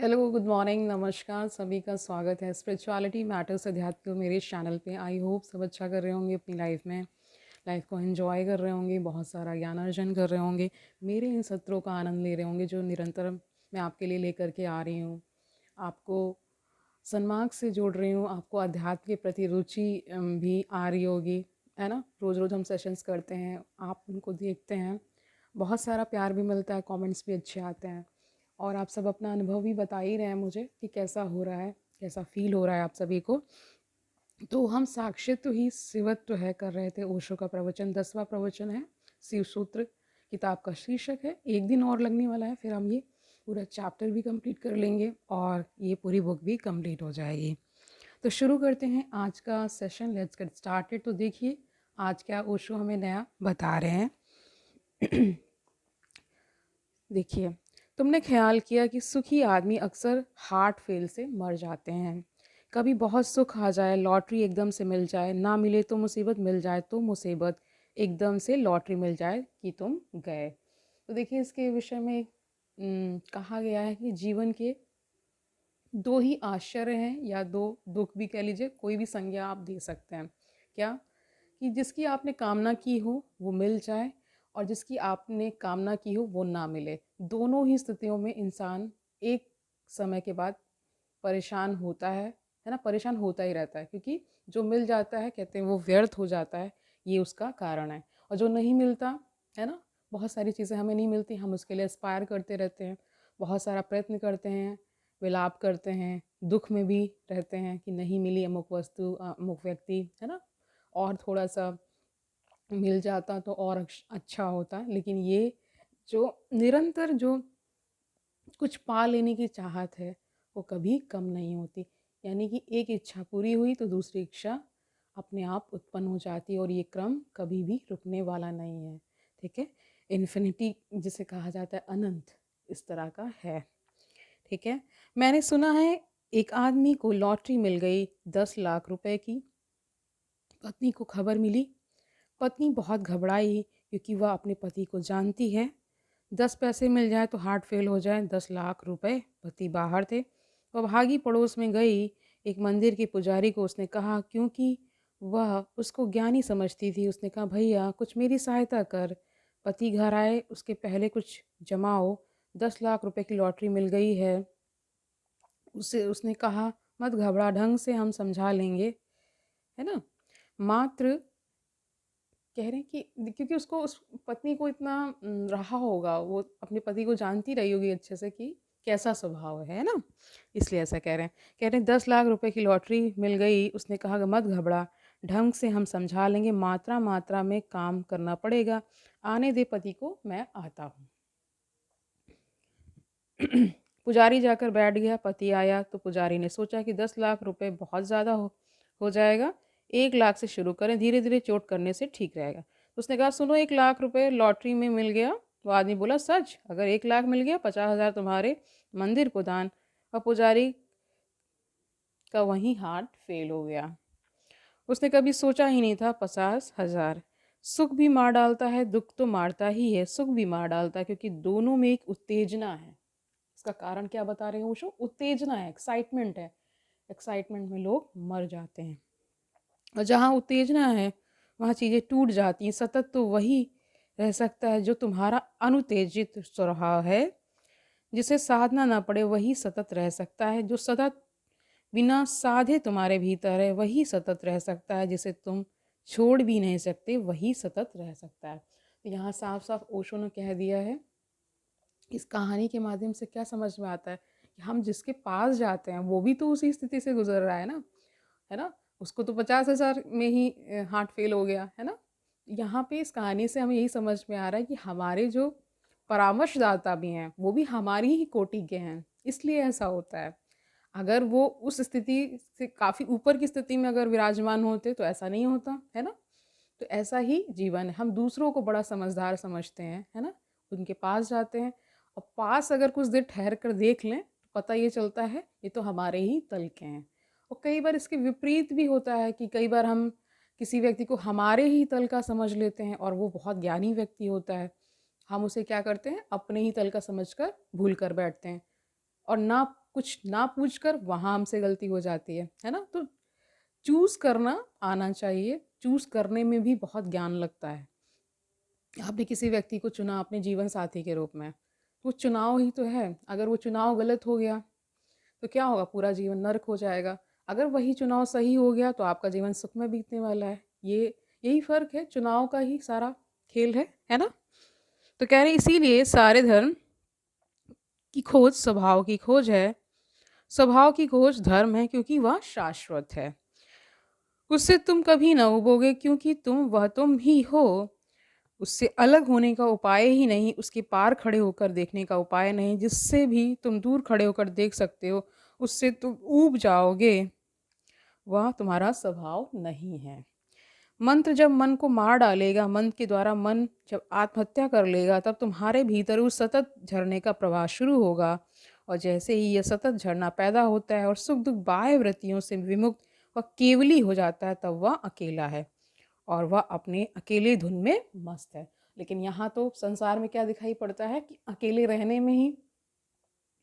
Hello, good morning, नमस्कार, सभी का स्वागत है स्पिरिचुअलिटी मैटर्स अध्यात्म के मेरे चैनल पे। आई होप सब अच्छा कर रहे होंगे अपनी लाइफ में, लाइफ को एंजॉय कर रहे होंगे, बहुत सारा ज्ञान अर्जन कर रहे होंगे, मेरे इन सत्रों का आनंद ले रहे होंगे जो निरंतर मैं आपके लिए लेकर के आ रही हूँ। आपको सन्मार्ग से जोड़ रही हूँ, आपको अध्यात्म के प्रति रुचि भी आ रही होगी, है ना। रोज़ रोज़ हम सेशंस करते हैं, आप उनको देखते हैं, बहुत सारा प्यार भी मिलता है, कमेंट्स भी अच्छे आते हैं और आप सब अपना अनुभव भी बता ही रहे हैं मुझे कि कैसा हो रहा है, कैसा फील हो रहा है आप सभी को। तो हम साक्षित्व ही शिवत्व है कर रहे थे। ओशो का प्रवचन 10वां प्रवचन है, शिव सूत्र किताब का शीर्षक है। एक दिन और लगने वाला है, फिर हम ये पूरा चैप्टर भी कंप्लीट कर लेंगे और ये पूरी बुक भी कंप्लीट हो जाएगी। तो शुरू करते हैं आज का सेशन, लेट्स गेट स्टार्टेड। तो देखिए आज क्या ओशो हमें नया बता रहे हैं। देखिए, तुमने ख्याल किया कि सुखी आदमी अक्सर हार्ट फेल से मर जाते हैं। कभी बहुत सुख आ जाए, लॉटरी एकदम से मिल जाए, ना मिले तो मुसीबत, मिल जाए तो मुसीबत, एकदम से लॉटरी मिल जाए कि तुम गए। तो देखिए इसके विषय में कहा गया है कि जीवन के दो ही आश्चर्य हैं, या दो दुख भी कह लीजिए, कोई भी संज्ञा आप दे सकते हैं। क्या? कि जिसकी आपने कामना की हो वो मिल जाए और जिसकी आपने कामना की हो वो ना मिले। दोनों ही स्थितियों में इंसान एक समय के बाद परेशान होता है ना, परेशान होता ही रहता है, क्योंकि जो मिल जाता है कहते हैं वो व्यर्थ हो जाता है, ये उसका कारण है। और जो नहीं मिलता है ना, बहुत सारी चीज़ें हमें नहीं मिलती, हम उसके लिए एस्पायर करते रहते हैं, बहुत सारा प्रयत्न करते हैं, विलाप करते हैं, दुख में भी रहते हैं कि नहीं मिली अमुक वस्तु, अमुक व्यक्ति, है ना, और थोड़ा सा मिल जाता तो और अच्छा होता। लेकिन ये जो निरंतर जो कुछ पा लेने की चाहत है वो कभी कम नहीं होती। यानी कि एक इच्छा पूरी हुई तो दूसरी इच्छा अपने आप उत्पन्न हो जाती है और ये क्रम कभी भी रुकने वाला नहीं है। ठीक है, इन्फिनिटी जिसे कहा जाता है, अनंत, इस तरह का है। ठीक है, मैंने सुना है एक आदमी को लॉटरी मिल गई 10 लाख रुपए की। पत्नी को खबर मिली, पत्नी बहुत घबराई क्योंकि वह अपने पति को जानती है। 10 पैसे मिल जाए तो हार्ट फेल हो जाए, 10 लाख रुपए। पति बाहर थे, वह भागी पड़ोस में गई। एक मंदिर के पुजारी को उसने कहा, क्योंकि वह उसको ज्ञानी समझती थी, उसने कहा भैया कुछ मेरी सहायता कर। पति घर आए, उसके पहले कुछ जमाओ, 10 लाख रुपए की लॉटरी मिल गई है। उसे उसने कहा मत घबरा, ढंग से हम समझा लेंगे, है ना। मात्र कह रहे हैं कि क्योंकि उसको उस पत्नी को इतना रहा होगा, वो अपने पति को जानती रही होगी अच्छे से कि कैसा स्वभाव है ना, इसलिए ऐसा कह रहे हैं। कह रहे हैं 10 लाख रुपए की लॉटरी मिल गई, उसने कहा कि मत घबरा, ढंग से हम समझा लेंगे, मात्रा मात्रा में काम करना पड़ेगा, आने दे पति को, मैं आता हूँ। पुजारी जाकर बैठ गया। पति आया तो पुजारी ने सोचा कि 10 लाख रुपए बहुत ज़्यादा हो जाएगा, 1 लाख से शुरू करें, धीरे धीरे चोट करने से ठीक रहेगा। तो उसने कहा सुनो, 1 लाख रुपए लॉटरी में मिल गया। वो आदमी बोला सच? अगर 1 लाख मिल गया, 50,000 तुम्हारे मंदिर को दान। और पुजारी का वहीं हार्ट फेल हो गया। उसने कभी सोचा ही नहीं था 50,000। सुख भी मार डालता है, दुख तो मारता ही है, सुख भी मार डालता है, क्योंकि दोनों में एक उत्तेजना है। इसका कारण क्या बता रहे हैं वो शो? उत्तेजना है, एक्साइटमेंट है। एक्साइटमेंट में लोग मर जाते हैं और जहाँ उत्तेजना है वहाँ चीज़ें टूट जाती हैं। सतत तो वही रह सकता है जो तुम्हारा अनुत्तेजित स्वभाव है, जिसे साधना ना पड़े वही सतत रह सकता है। जो सतत बिना साधे तुम्हारे भीतर है वही सतत रह सकता है, जिसे तुम छोड़ भी नहीं सकते वही सतत रह सकता है। तो यहाँ साफ साफ ओशो ने कह दिया है। इस कहानी के माध्यम से क्या समझ में आता है कि हम जिसके पास जाते हैं वो भी तो उसी स्थिति से गुजर रहा है ना। उसको तो 50,000 में ही हार्ट फेल हो गया, है ना। यहाँ पे इस कहानी से हमें यही समझ में आ रहा है कि हमारे जो परामर्शदाता भी हैं वो भी हमारी ही कोटि के हैं, इसलिए ऐसा होता है। अगर वो उस स्थिति से काफ़ी ऊपर की स्थिति में अगर विराजमान होते तो ऐसा नहीं होता, है ना। तो ऐसा ही जीवन है, हम दूसरों को बड़ा समझदार समझते हैं, है ना, उनके पास जाते हैं और पास अगर कुछ देर ठहर कर देख लें तो पता ये चलता है ये तो हमारे ही तल के हैं। और कई बार इसके विपरीत भी होता है कि कई बार हम किसी व्यक्ति को हमारे ही तल का समझ लेते हैं और वो बहुत ज्ञानी व्यक्ति होता है, हम उसे क्या करते हैं अपने ही तल का समझकर भूल कर बैठते हैं और ना कुछ ना पूछ कर वहाँ हमसे गलती हो जाती है ना। तो चूज़ करना आना चाहिए, चूज़ करने में भी बहुत ज्ञान लगता है। आपने किसी व्यक्ति को चुना अपने जीवन साथी के रूप में, वो चुनाव ही तो है। अगर वो चुनाव गलत हो गया तो क्या होगा, पूरा जीवन नर्क हो जाएगा। अगर वही चुनाव सही हो गया तो आपका जीवन सुख में बीतने वाला है। यही फ़र्क है, चुनाव का ही सारा खेल है ना। तो कह रहे इसीलिए सारे धर्म की खोज स्वभाव की खोज है, स्वभाव की खोज धर्म है, क्योंकि वह शाश्वत है। उससे तुम कभी न उबोगे, क्योंकि तुम ही हो। उससे अलग होने का उपाय ही नहीं, उसके पार खड़े होकर देखने का उपाय नहीं। जिससे भी तुम दूर खड़े होकर देख सकते हो, उससे तुम ऊब जाओगे, वह तुम्हारा स्वभाव नहीं है। मंत्र जब मन को मार डालेगा, मंत्र के द्वारा मन जब आत्महत्या कर लेगा, तब तुम्हारे भीतर उस सतत झरने का प्रवाह शुरू होगा। और जैसे ही यह सतत झरना पैदा होता है और सुख दुख बाह्य वृत्तियों से विमुक्त वह केवली हो जाता है, तब वह अकेला है और वह अपने अकेले धुन में मस्त है। लेकिन यहाँ तो संसार में क्या दिखाई पड़ता है कि अकेले रहने में ही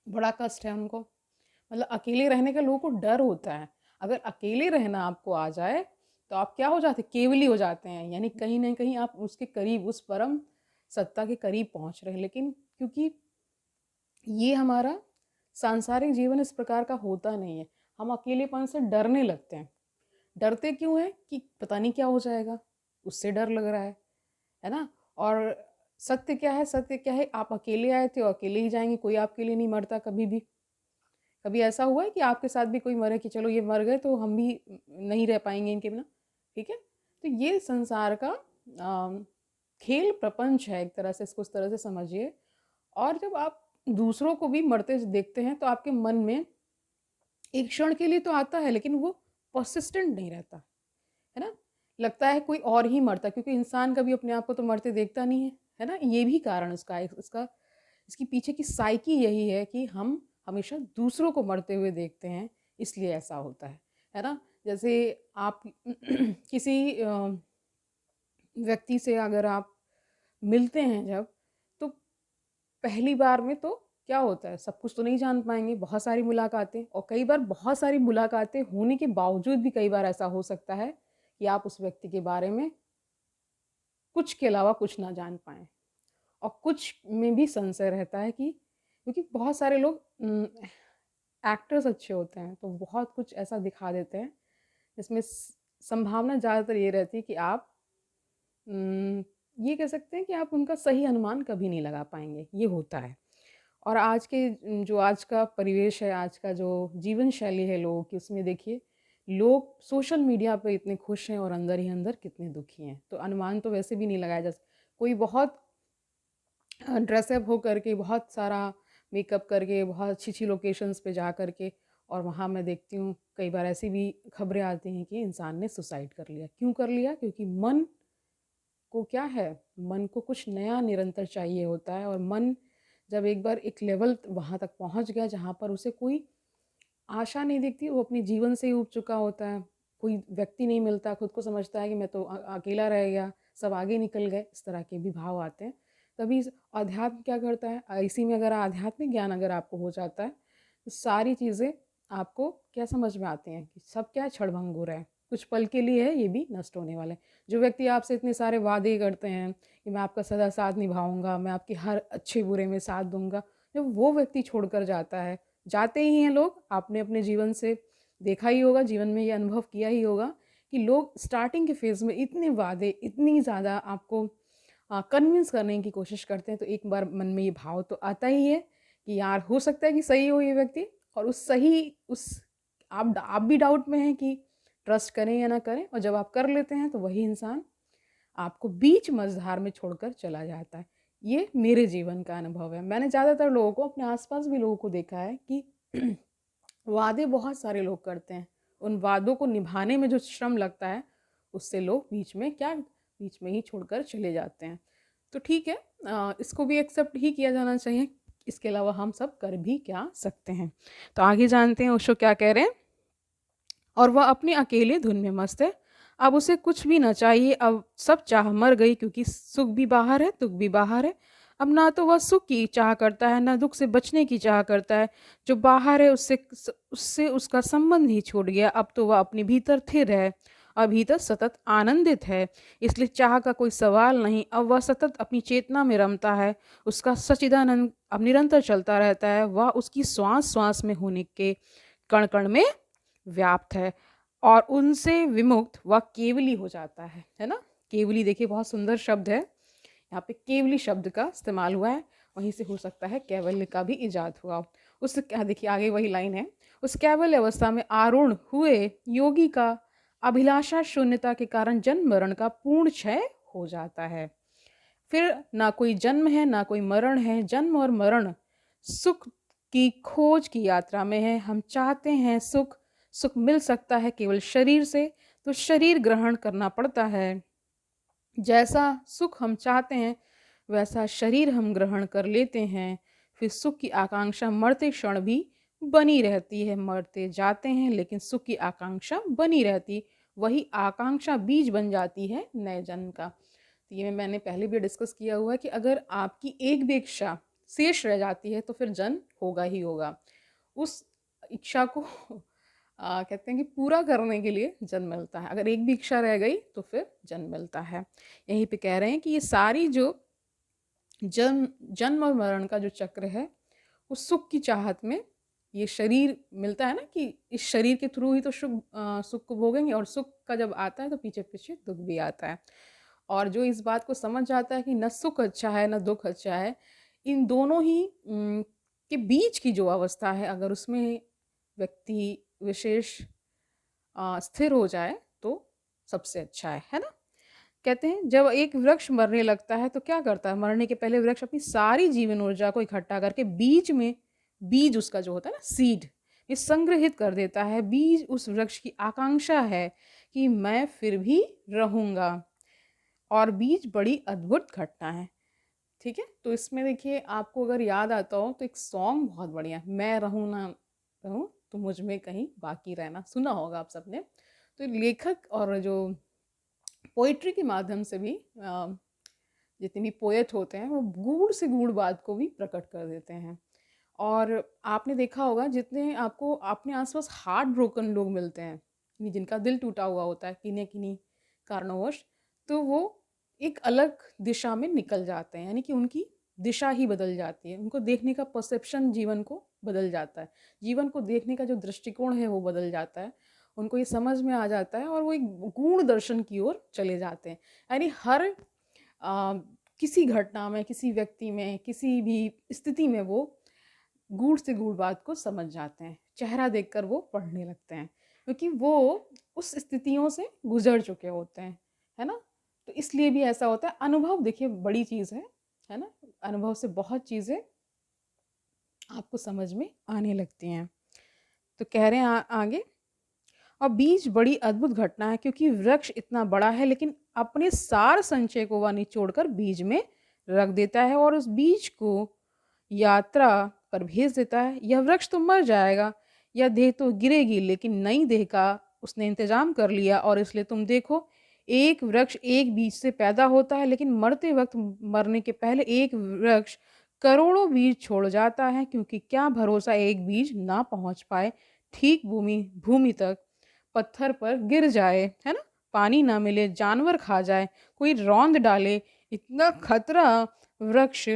बड़ा कष्ट है उनको। मतलब अकेले रहने का लोगों को डर होता है। अगर अकेले रहना आपको आ जाए तो आप क्या हो जाते, केवली हो जाते हैं। यानी कहीं ना कहीं आप उसके करीब, उस परम सत्ता के करीब पहुंच रहे हैं। लेकिन क्योंकि ये हमारा सांसारिक जीवन इस प्रकार का होता नहीं है, हम अकेलेपन से डरने लगते हैं। डरते क्यों हैं कि पता नहीं क्या हो जाएगा, उससे डर लग रहा है ना। और सत्य क्या है, सत्य क्या है, आप अकेले आए थे और अकेले ही जाएंगे। कोई आपके लिए नहीं मरता कभी भी। कभी ऐसा हुआ है कि आपके साथ भी कोई मरे कि चलो ये मर गए तो हम भी नहीं रह पाएंगे इनके बिना, ठीक है। तो ये संसार का खेल प्रपंच है एक तरह से, इसको उस तरह से समझिए। और जब आप दूसरों को भी मरते देखते हैं तो आपके मन में एक क्षण के लिए तो आता है, लेकिन वो परसिस्टेंट नहीं रहता, है ना। लगता है कोई और ही मरता, क्योंकि इंसान कभी अपने आप को तो मरते देखता नहीं है ना। ये भी कारण इसका इसकी पीछे की साइकी यही है कि हम हमेशा दूसरों को मरते हुए देखते हैं, इसलिए ऐसा होता है ना। जैसे आप किसी व्यक्ति से अगर आप मिलते हैं जब, तो पहली बार में तो क्या होता है, सब कुछ तो नहीं जान पाएंगे, बहुत सारी मुलाकातें, और कई बार बहुत सारी मुलाकातें होने के बावजूद भी कई बार ऐसा हो सकता है कि आप उस व्यक्ति के बारे में कुछ के अलावा कुछ ना जान पाएँ। और कुछ में भी संशय रहता है कि क्योंकि बहुत सारे लोग एक्टर्स अच्छे होते हैं, तो बहुत कुछ ऐसा दिखा देते हैं जिसमें संभावना ज़्यादातर ये रहती है कि आप ये कह सकते हैं कि आप उनका सही अनुमान कभी नहीं लगा पाएंगे, ये होता है। और आज के जो आज का परिवेश है, आज का जो जीवन शैली है लोगों की, उसमें देखिए लोग सोशल मीडिया पे इतने खुश हैं और अंदर ही अंदर कितने दुखी हैं। तो अनुमान तो वैसे भी नहीं लगाया जा सकता। कोई बहुत ड्रेसअप हो करके, बहुत सारा मेकअप करके, बहुत अच्छी अच्छी लोकेशंस पे जा करके, और वहाँ मैं देखती हूँ कई बार ऐसी भी खबरें आती हैं कि इंसान ने सुसाइड कर लिया। क्यों कर लिया? क्योंकि मन को क्या है, मन को कुछ नया निरंतर चाहिए होता है। और मन जब एक बार एक लेवल वहाँ तक पहुँच गया जहाँ पर उसे कोई आशा नहीं दिखती, वो अपने जीवन से ही ऊब चुका होता है, कोई व्यक्ति नहीं मिलता, खुद को समझता है कि मैं तो अकेला रह गया, सब आगे निकल गए, इस तरह के भी भाव आते हैं। तभी अध्यात्म क्या करता है, इसी में अगर आध्यात्मिक ज्ञान अगर आपको हो जाता है तो सारी चीज़ें आपको क्या समझ में आती हैं कि सब क्या क्षणभंगुर है, कुछ पल के लिए है, ये भी नष्ट होने वाले हैं। जो व्यक्ति आपसे इतने सारे वादे करते हैं कि मैं आपका सदा साथ निभाऊंगा, मैं आपके हर अच्छे बुरे में साथ दूंगा, जब वो व्यक्ति छोड़कर जाता है, जाते ही हैं लोग, आपने अपने जीवन से देखा ही होगा, जीवन में ये अनुभव किया ही होगा कि लोग स्टार्टिंग के फेज़ में इतने वादे, इतनी ज़्यादा आपको कन्विंस करने की कोशिश करते हैं, तो एक बार मन में ये भाव तो आता ही है कि यार हो सकता है कि सही हो ये व्यक्ति। और उस सही उस आप भी डाउट में हैं कि ट्रस्ट करें या ना करें, और जब आप कर लेते हैं तो वही इंसान आपको बीच मझधार में छोड़कर चला जाता है। ये मेरे जीवन का अनुभव है। मैंने ज़्यादातर लोगों को, अपने आसपास भी लोगों को देखा है कि वादे बहुत सारे लोग करते हैं, उन वादों को निभाने में जो श्रम लगता है उससे लोग बीच में ही छोड़कर चले जाते हैं। तो ठीक है, इसको भी एक्सेप्ट ही किया जाना चाहिए। इसके अलावा हम सब कर भी क्या सकते हैं। तो आगे जानते हैं ओशो क्या कह रहे हैं। और वह अपने अकेले धुन में मस्त है, अब उसे कुछ भी न चाहिए, अब सब चाह मर गई, क्योंकि सुख भी बाहर है, दुख भी बाहर है। अब ना तो वह सुख की चाह करता है, ना दुख से बचने की चाह करता है। जो बाहर है उससे उसका संबंध ही छूट गया। अब तो वह अपने भीतर स्थिर है और भीतर सतत आनंदित है। इसलिए चाह का कोई सवाल नहीं। अब वह सतत अपनी चेतना में रमता है। उसका सच्चिदानंद अब निरंतर चलता रहता है। वह उसकी श्वास श्वास में होने के कण कण में व्याप्त है और उनसे विमुक्त वह केवली हो जाता है ना। केवली देखिए बहुत सुंदर शब्द है। यहाँ पे केवली शब्द का इस्तेमाल हुआ है। वहीं से हो सकता है कैवल्य का भी इजाद हुआ हो। उस क्या देखिए आगे वही लाइन है, उस कैवल्य अवस्था में आरूढ़ हुए योगी का अभिलाषा शून्यता के कारण जन्म मरण का पूर्ण क्षय हो जाता है। फिर ना कोई जन्म है ना कोई मरण है। जन्म और मरण सुख की खोज की यात्रा में है। हम चाहते हैं सुख, सुख मिल सकता है केवल शरीर से, तो शरीर ग्रहण करना पड़ता है। जैसा सुख हम चाहते हैं वैसा शरीर हम ग्रहण कर लेते हैं। फिर सुख की आकांक्षा मरते क्षण भी बनी रहती है। मरते जाते हैं लेकिन सुख की आकांक्षा बनी रहती। वही आकांक्षा बीज बन जाती है नए जन्म का। तो ये मैंने पहले भी डिस्कस किया हुआ है कि अगर आपकी एक भी इच्छा शेष रह जाती है तो फिर जन्म होगा ही होगा। उस इच्छा को कहते हैं कि पूरा करने के लिए जन्म मिलता है। अगर एक भी इच्छा रह गई तो फिर जन्म मिलता है। यहीं पे कह रहे हैं कि ये सारी जो जन्म जन्म और मरण का जो चक्र है उस सुख की चाहत में ये शरीर मिलता है ना, कि इस शरीर के थ्रू ही तो सुख को भोगेंगे और सुख का जब आता है तो पीछे पीछे दुख भी आता है। और जो इस बात को समझ जाता है कि न सुख अच्छा है न दुख अच्छा है, इन दोनों ही के बीच की जो अवस्था है अगर उसमें व्यक्ति विशेष स्थिर हो जाए तो सबसे अच्छा है ना। कहते हैं जब एक वृक्ष मरने लगता है तो क्या करता है, मरने के पहले वृक्ष अपनी सारी जीवन ऊर्जा को इकट्ठा करके बीज में, बीज उसका जो होता है ना सीड, ये संग्रहित कर देता है। बीज उस वृक्ष की आकांक्षा है कि मैं फिर भी रहूंगा। और बीज बड़ी अद्भुत घटना है। ठीक है, तो इसमें देखिए आपको अगर याद आता हो तो एक सॉन्ग बहुत बढ़िया है, मैं रहूं ना रहूं तो मुझ में कहीं बाकी रहना, सुना होगा आप सबने। तो लेखक और जो पोइट्री के माध्यम से भी जितने भी पोएट होते हैं वो गूढ़ से गूढ़ बात को भी प्रकट कर देते हैं। और आपने देखा होगा जितने आपको अपने आसपास हार्ट ब्रोकन लोग मिलते हैं, जिनका दिल टूटा हुआ होता है किन्हीं किन्हीं कारणवश, तो वो एक अलग दिशा में निकल जाते हैं। यानी कि उनकी दिशा ही बदल जाती है। उनको देखने का परसेप्शन जीवन को बदल जाता है। जीवन को देखने का जो दृष्टिकोण है वो बदल जाता है। उनको ये समझ में आ जाता है और वो एक गूढ़ दर्शन की ओर चले जाते हैं। यानी हर किसी घटना में, किसी व्यक्ति में, किसी भी स्थिति में वो गूढ़ से गूढ़ बात को समझ जाते हैं। चेहरा देखकर वो पढ़ने लगते हैं क्योंकि वो उस स्थितियों से गुजर चुके होते हैं, है ना। तो इसलिए भी ऐसा होता है। अनुभव देखिए बड़ी चीज़ है ना। अनुभव से बहुत चीज़ें आपको समझ में आने लगती हैं। तो कह रहे हैं आगे, और बीज बड़ी अद्भुत घटना है क्योंकि वृक्ष इतना बड़ा है लेकिन अपने सार संचय को वह निचोड़ कर बीज में रख देता है और उस बीज को यात्रा पर भेज देता है। यह वृक्ष तो मर जाएगा, यह देह तो गिरेगी, लेकिन नई देह का उसने इंतजाम कर लिया। और इसलिए तुम देखो, एक वृक्ष एक बीज से पैदा होता है लेकिन मरते वक्त, मरने के पहले एक वृक्ष करोड़ों बीज छोड़ जाता है, क्योंकि क्या भरोसा एक बीज ना पहुंच पाए ठीक भूमि भूमि तक, पत्थर पर गिर जाए, है ना, पानी ना मिले, जानवर खा जाए, कोई रौंद डाले, इतना खतरा वृक्ष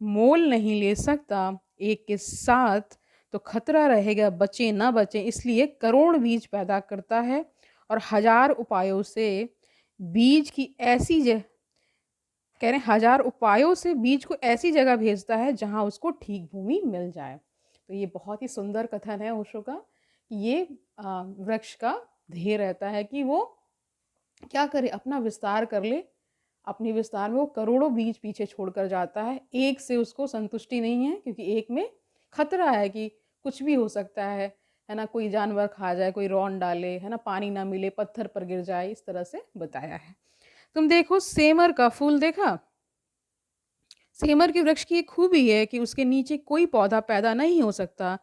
मोल नहीं ले सकता। एक के साथ तो खतरा रहेगा, बचे ना बचे, इसलिए करोड़ बीज पैदा करता है और हजार उपायों से बीज की ऐसी कह रहे हैं हजार उपायों से बीज को ऐसी जगह भेजता है जहां उसको ठीक भूमि मिल जाए। तो ये बहुत ही सुंदर कथन है ओशो का कि ये वृक्ष का ध्येय रहता है कि वो क्या करे, अपना विस्तार कर ले। अपने विस्तार में वो करोड़ों बीज पीछे छोड़कर जाता है। एक से उसको संतुष्टि नहीं है क्योंकि एक में खतरा है कि कुछ भी हो सकता है ना, कोई जानवर खा जाए, कोई रौंद डाले, है ना, पानी ना मिले, पत्थर पर गिर जाए, इस तरह से बताया है। तुम देखो सेमर का फूल देखा। सेमर के वृक्ष की एक खूबी है कि उसके नीचे कोई पौधा पैदा नहीं हो सकता,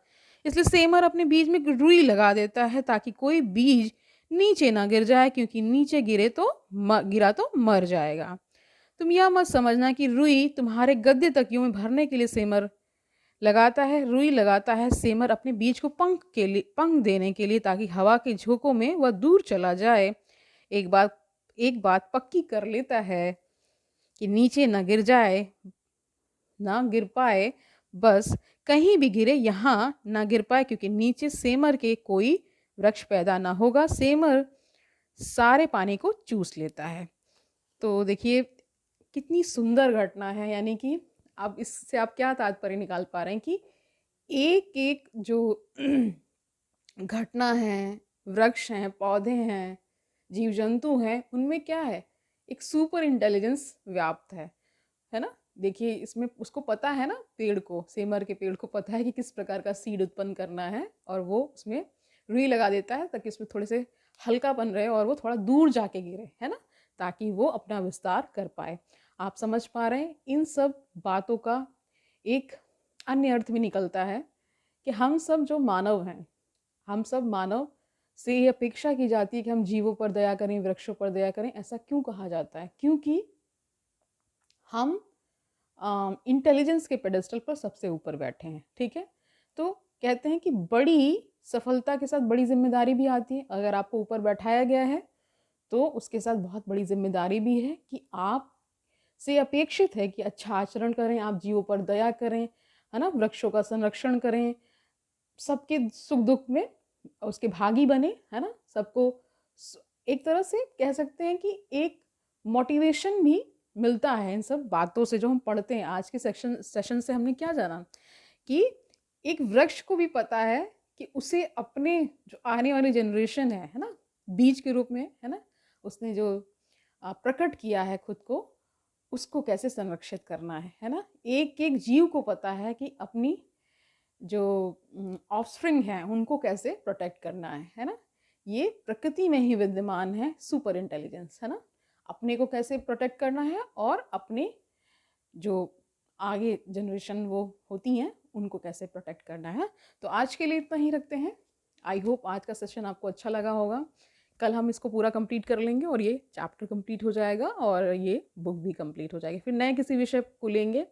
इसलिए सेमर अपने बीज में रुई लगा देता है ताकि कोई बीज नीचे ना गिर जाए, क्योंकि नीचे गिरा तो मर जाएगा। तुम यह मत समझना कि रुई तुम्हारे गद्दे तकियों में भरने के लिए सेमर लगाता है। रुई लगाता है सेमर अपने बीज को पंख देने के लिए, ताकि हवा के झोंकों में वह दूर चला जाए। एक बात पक्की कर लेता है कि नीचे न गिर जाए, ना गिर पाए, बस कहीं भी गिरे यहाँ ना गिर पाए, क्योंकि नीचे सेमर के कोई वृक्ष पैदा ना होगा। सेमर सारे पानी को चूस लेता है। तो देखिए कितनी सुंदर घटना है, यानी कि अब इससे आप क्या तात्पर्य निकाल पा रहे हैं कि एक एक जो घटना है, वृक्ष हैं, पौधे हैं, जीव जंतु हैं, उनमें क्या है, एक सुपर इंटेलिजेंस व्याप्त है ना। देखिए इसमें उसको पता है ना, पेड़ को, सेमर के पेड़ को पता है कि किस प्रकार का सीड उत्पन्न करना है, और वो उसमें रुई लगा देता है ताकि उसमें थोड़े से हल्कापन रहे और वो थोड़ा दूर जाके गिरे, है ना, ताकि वो अपना विस्तार कर पाए। आप समझ पा रहे हैं, इन सब बातों का एक अन्य अर्थ भी निकलता है कि हम सब जो मानव हैं, हम सब मानव से ये अपेक्षा की जाती है कि हम जीवों पर दया करें, वृक्षों पर दया करें। ऐसा क्यों कहा जाता है? क्योंकि हम इंटेलिजेंस के पेडेस्टल पर सबसे ऊपर बैठे हैं, ठीक है। तो कहते हैं कि बड़ी सफलता के साथ बड़ी जिम्मेदारी भी आती है। अगर आपको ऊपर बैठाया गया है तो उसके साथ बहुत बड़ी जिम्मेदारी भी है कि आप से अपेक्षित है कि अच्छा आचरण करें, आप जीवों पर दया करें, है ना, वृक्षों का संरक्षण करें, सबके सुख दुख में उसके भागी बने, है ना, सबको एक तरह से कह सकते हैं कि एक मोटिवेशन भी मिलता है इन सब बातों से जो हम पढ़ते हैं। आज के सेशन से हमने क्या जाना कि एक वृक्ष को भी पता है कि उसे अपने जो आने वाली जनरेशन है ना, बीज के रूप में, है ना, उसने जो प्रकट किया है खुद को, उसको कैसे संरक्षित करना है ना। एक एक जीव को पता है कि अपनी जो ऑफस्प्रिंग है उनको कैसे प्रोटेक्ट करना है ना। ये प्रकृति में ही विद्यमान है सुपर इंटेलिजेंस, है ना। अपने को कैसे प्रोटेक्ट करना है और अपने जो आगे जनरेशन वो होती हैं उनको कैसे प्रोटेक्ट करना है। तो आज के लिए इतना ही रखते हैं। आई होप आज का सेशन आपको अच्छा लगा होगा। कल हम इसको पूरा कंप्लीट कर लेंगे और ये चैप्टर कंप्लीट हो जाएगा और ये बुक भी कंप्लीट हो जाएगी। फिर नए किसी विषय को लेंगे,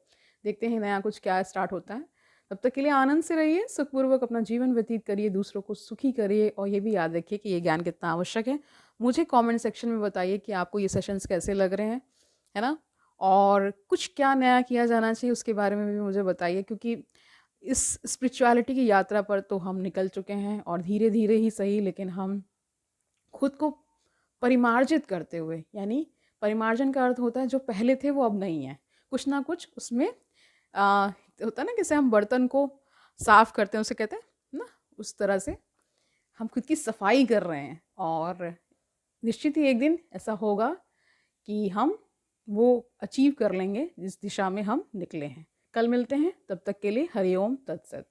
देखते हैं नया कुछ क्या स्टार्ट होता है। तब तक के लिए आनंद से रहिए, सुखपूर्वक अपना जीवन व्यतीत करिए, दूसरों को सुखी करिए, और ये भी याद रखिए कि ये ज्ञान कितना आवश्यक है। मुझे कमेंट सेक्शन में बताइए कि आपको ये सेशंस कैसे लग रहे हैं, है ना, और कुछ क्या नया किया जाना चाहिए उसके बारे में भी मुझे बताइए, क्योंकि इस स्पिरिचुअलिटी की यात्रा पर तो हम निकल चुके हैं, और धीरे धीरे ही सही, लेकिन हम खुद को परिमार्जित करते हुए, यानी परिमार्जन का अर्थ होता है जो पहले थे वो अब नहीं है, कुछ ना कुछ उसमें होता है ना, जैसे हम बर्तन को साफ करते हैं उसे कहते हैं ना, उस तरह से हम खुद की सफाई कर रहे हैं। और निश्चित ही एक दिन ऐसा होगा कि हम वो अचीव कर लेंगे जिस दिशा में हम निकले हैं। कल मिलते हैं, तब तक के लिए हरिओम तत्सत।